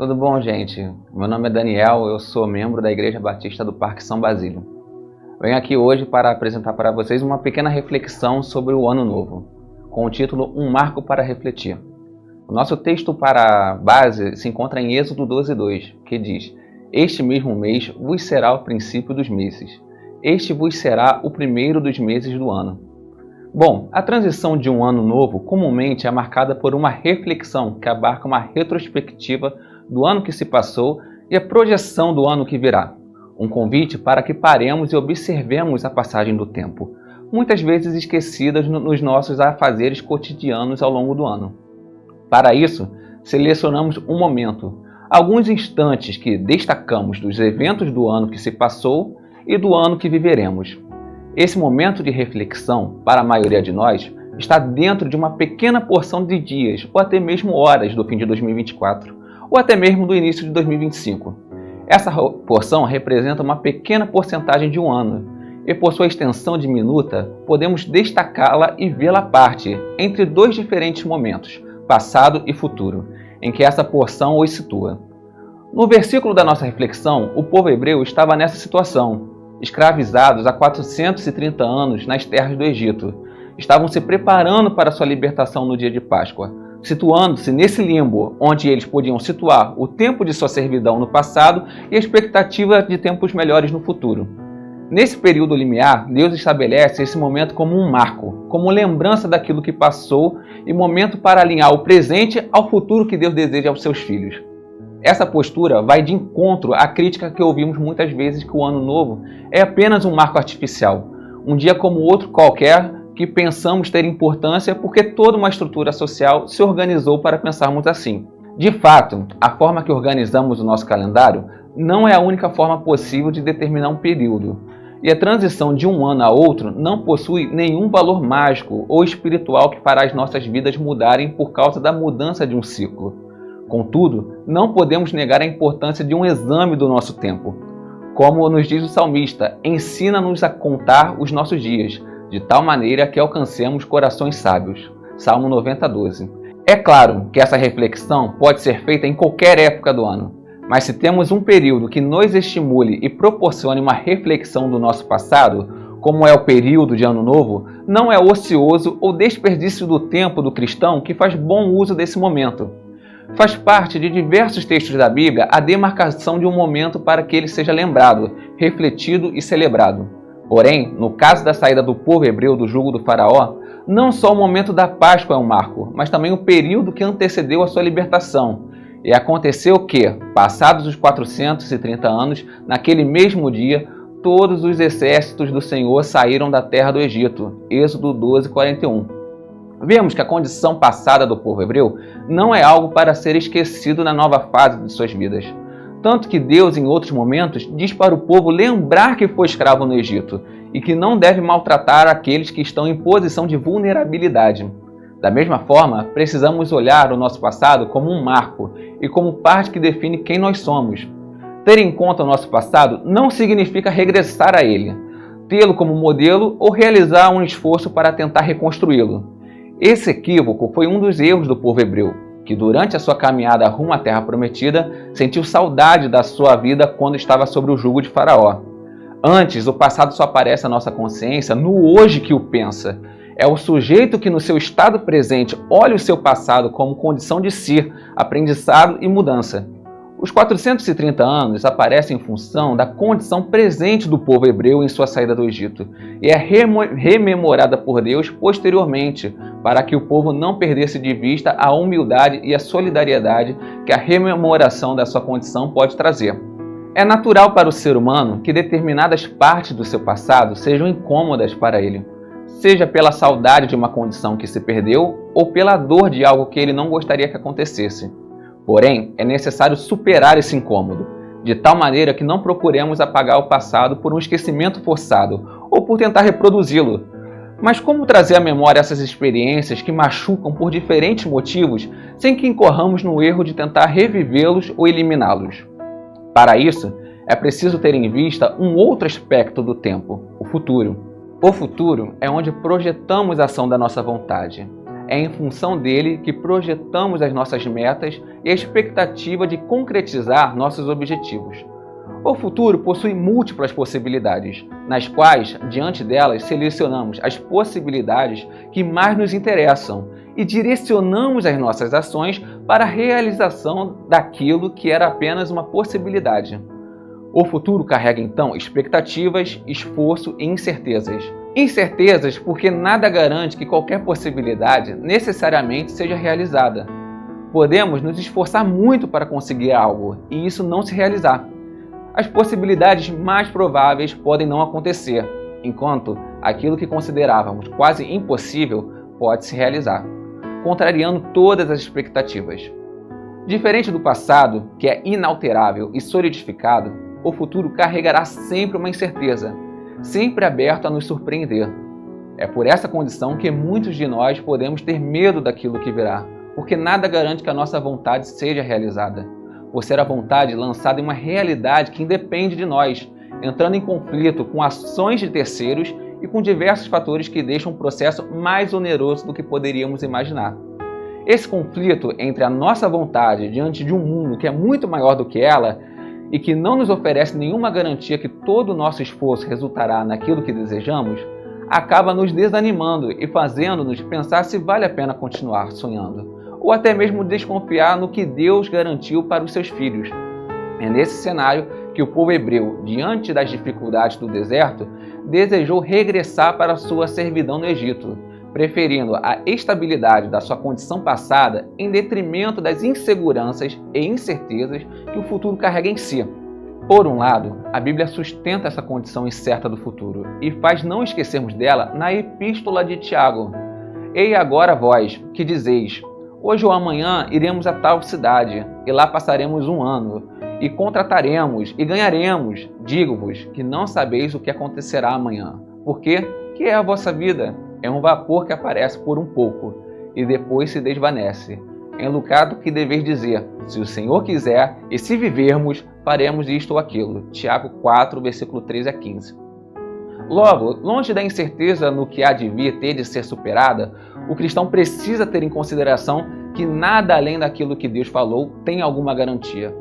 Tudo bom, gente? Meu nome é Daniel, eu sou membro da Igreja Batista do Parque São Basílio. Venho aqui hoje para apresentar para vocês uma pequena reflexão sobre o Ano Novo, com o título Um Marco para Refletir. O nosso texto para base se encontra em Êxodo 12:2, que diz: Este mesmo mês vos será o princípio dos meses. Este vos será o primeiro dos meses do ano. Bom, a transição de um ano novo comumente é marcada por uma reflexão que abarca uma retrospectiva do ano que se passou e a projeção do ano que virá. Um convite para que paremos e observemos a passagem do tempo, muitas vezes esquecidas nos nossos afazeres cotidianos ao longo do ano. Para isso, selecionamos um momento, alguns instantes que destacamos dos eventos do ano que se passou e do ano que viveremos. Esse momento de reflexão, para a maioria de nós, está dentro de uma pequena porção de dias ou até mesmo horas do fim de 2024, ou até mesmo do início de 2025. Essa porção representa uma pequena porcentagem de um ano, e por sua extensão diminuta, podemos destacá-la e vê-la à parte, entre dois diferentes momentos, passado e futuro, em que essa porção os situa. No versículo da nossa reflexão, o povo hebreu estava nessa situação, escravizados há 430 anos nas terras do Egito. Estavam se preparando para sua libertação no dia de Páscoa, situando-se nesse limbo onde eles podiam situar o tempo de sua servidão no passado e a expectativa de tempos melhores no futuro. Nesse período limiar, Deus estabelece esse momento como um marco, como lembrança daquilo que passou e momento para alinhar o presente ao futuro que Deus deseja aos seus filhos. Essa postura vai de encontro à crítica que ouvimos muitas vezes que o Ano Novo é apenas um marco artificial, um dia como outro qualquer que pensamos ter importância porque toda uma estrutura social se organizou para pensarmos assim. De fato, a forma que organizamos o nosso calendário não é a única forma possível de determinar um período, e a transição de um ano a outro não possui nenhum valor mágico ou espiritual que fará as nossas vidas mudarem por causa da mudança de um ciclo. Contudo, não podemos negar a importância de um exame do nosso tempo. Como nos diz o salmista, ensina-nos a contar os nossos dias, de tal maneira que alcancemos corações sábios. Salmo 90:12. É claro que essa reflexão pode ser feita em qualquer época do ano, mas se temos um período que nos estimule e proporcione uma reflexão do nosso passado, como é o período de Ano Novo, não é ocioso ou desperdício do tempo do cristão que faz bom uso desse momento. Faz parte de diversos textos da Bíblia a demarcação de um momento para que ele seja lembrado, refletido e celebrado. Porém, no caso da saída do povo hebreu do jugo do faraó, não só o momento da Páscoa é um marco, mas também o período que antecedeu a sua libertação. E aconteceu que, passados os 430 anos, naquele mesmo dia, todos os exércitos do Senhor saíram da terra do Egito. Êxodo 12:41. Vemos que a condição passada do povo hebreu não é algo para ser esquecido na nova fase de suas vidas. Tanto que Deus, em outros momentos, diz para o povo lembrar que foi escravo no Egito e que não deve maltratar aqueles que estão em posição de vulnerabilidade. Da mesma forma, precisamos olhar o nosso passado como um marco e como parte que define quem nós somos. Ter em conta o nosso passado não significa regressar a ele, tê-lo como modelo ou realizar um esforço para tentar reconstruí-lo. Esse equívoco foi um dos erros do povo hebreu, que durante a sua caminhada rumo à Terra Prometida, sentiu saudade da sua vida quando estava sob o jugo de Faraó. Antes, o passado só aparece à nossa consciência no hoje que o pensa. É o sujeito que no seu estado presente olha o seu passado como condição de ser, aprendizado e mudança. Os 430 anos aparecem em função da condição presente do povo hebreu em sua saída do Egito e é rememorada por Deus posteriormente para que o povo não perdesse de vista a humildade e a solidariedade que a rememoração da sua condição pode trazer. É natural para o ser humano que determinadas partes do seu passado sejam incômodas para ele, seja pela saudade de uma condição que se perdeu ou pela dor de algo que ele não gostaria que acontecesse. Porém, é necessário superar esse incômodo, de tal maneira que não procuremos apagar o passado por um esquecimento forçado ou por tentar reproduzi-lo. Mas como trazer à memória essas experiências que machucam por diferentes motivos sem que incorramos no erro de tentar revivê-los ou eliminá-los? Para isso, é preciso ter em vista um outro aspecto do tempo, o futuro. O futuro é onde projetamos a ação da nossa vontade. É em função dele que projetamos as nossas metas e a expectativa de concretizar nossos objetivos. O futuro possui múltiplas possibilidades, nas quais, diante delas, selecionamos as possibilidades que mais nos interessam e direcionamos as nossas ações para a realização daquilo que era apenas uma possibilidade. O futuro carrega então expectativas, esforço e incertezas. Incertezas porque nada garante que qualquer possibilidade necessariamente seja realizada. Podemos nos esforçar muito para conseguir algo e isso não se realizar. As possibilidades mais prováveis podem não acontecer, enquanto aquilo que considerávamos quase impossível pode se realizar, contrariando todas as expectativas. Diferente do passado, que é inalterável e solidificado, o futuro carregará sempre uma incerteza, sempre aberto a nos surpreender. É por essa condição que muitos de nós podemos ter medo daquilo que virá, porque nada garante que a nossa vontade seja realizada, por ser a vontade lançada em uma realidade que independe de nós, entrando em conflito com ações de terceiros e com diversos fatores que deixam o processo mais oneroso do que poderíamos imaginar. Esse conflito entre a nossa vontade diante de um mundo que é muito maior do que ela e que não nos oferece nenhuma garantia que todo o nosso esforço resultará naquilo que desejamos, acaba nos desanimando e fazendo-nos pensar se vale a pena continuar sonhando, ou até mesmo desconfiar no que Deus garantiu para os seus filhos. É nesse cenário que o povo hebreu, diante das dificuldades do deserto, desejou regressar para sua servidão no Egito, preferindo a estabilidade da sua condição passada em detrimento das inseguranças e incertezas que o futuro carrega em si. Por um lado, a Bíblia sustenta essa condição incerta do futuro e faz não esquecermos dela na Epístola de Tiago. Ei agora vós, que dizeis, hoje ou amanhã iremos a tal cidade, e lá passaremos um ano, e contrataremos, e ganharemos. Digo-vos que não sabeis o que acontecerá amanhã. Porque que é a vossa vida? É um vapor que aparece por um pouco, e depois se desvanece. Em lugar do que deveis dizer, se o Senhor quiser, e se vivermos, faremos isto ou aquilo. Tiago 4, versículo 13 a 15. Logo, longe da incerteza no que há de vir ter de ser superada, o cristão precisa ter em consideração que nada além daquilo que Deus falou tem alguma garantia.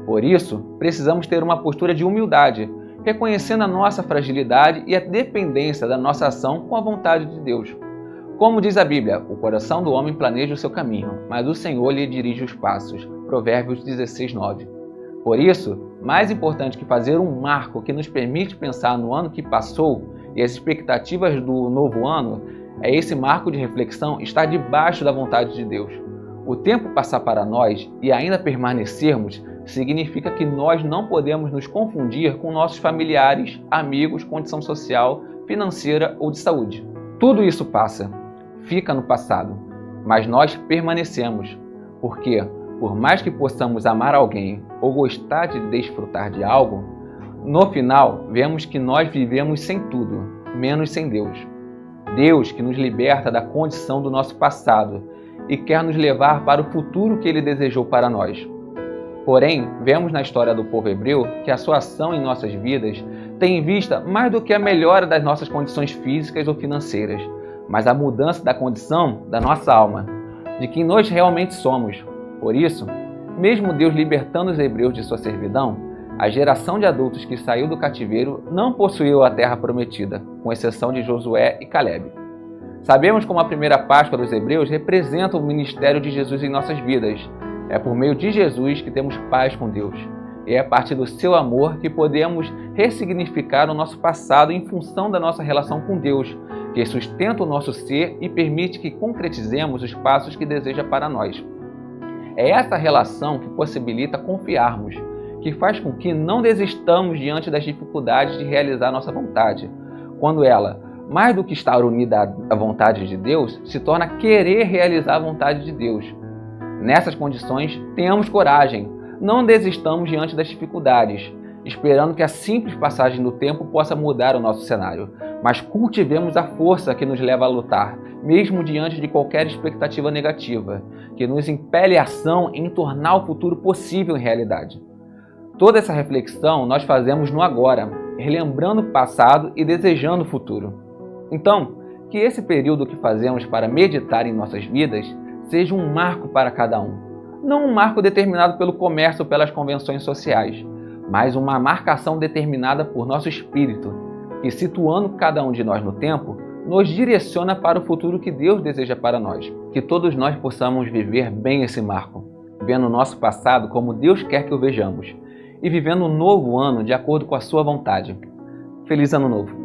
Por isso, precisamos ter uma postura de humildade, reconhecendo a nossa fragilidade e a dependência da nossa ação com a vontade de Deus. Como diz a Bíblia, o coração do homem planeja o seu caminho, mas o Senhor lhe dirige os passos. Provérbios 16, 9. Por isso, mais importante que fazer um marco que nos permite pensar no ano que passou e as expectativas do novo ano, é esse marco de reflexão estar debaixo da vontade de Deus. O tempo passar para nós e ainda permanecermos significa que nós não podemos nos confundir com nossos familiares, amigos, condição social, financeira ou de saúde. Tudo isso passa, fica no passado, mas nós permanecemos, porque, por mais que possamos amar alguém ou gostar de desfrutar de algo, no final vemos que nós vivemos sem tudo, menos sem Deus. Deus que nos liberta da condição do nosso passado e quer nos levar para o futuro que Ele desejou para nós. Porém, vemos na história do povo hebreu que a sua ação em nossas vidas tem em vista mais do que a melhora das nossas condições físicas ou financeiras, mas a mudança da condição da nossa alma, de quem nós realmente somos. Por isso, mesmo Deus libertando os hebreus de sua servidão, a geração de adultos que saiu do cativeiro não possuiu a terra prometida, com exceção de Josué e Calebe. Sabemos como a primeira Páscoa dos hebreus representa o ministério de Jesus em nossas vidas. É por meio de Jesus que temos paz com Deus. E é a partir do seu amor que podemos ressignificar o nosso passado em função da nossa relação com Deus, que sustenta o nosso ser e permite que concretizemos os passos que deseja para nós. É essa relação que possibilita confiarmos, que faz com que não desistamos diante das dificuldades de realizar nossa vontade, quando ela, mais do que estar unida à vontade de Deus, se torna querer realizar a vontade de Deus. Nessas condições, tenhamos coragem, não desistamos diante das dificuldades, esperando que a simples passagem do tempo possa mudar o nosso cenário, mas cultivemos a força que nos leva a lutar, mesmo diante de qualquer expectativa negativa, que nos impele a ação em tornar o futuro possível em realidade. Toda essa reflexão nós fazemos no agora, relembrando o passado e desejando o futuro. Então, que esse período que fazemos para meditar em nossas vidas seja um marco para cada um. Não um marco determinado pelo comércio ou pelas convenções sociais, mas uma marcação determinada por nosso espírito, que, situando cada um de nós no tempo, nos direciona para o futuro que Deus deseja para nós. Que todos nós possamos viver bem esse marco, vendo o nosso passado como Deus quer que o vejamos, e vivendo um novo ano de acordo com a sua vontade. Feliz Ano Novo!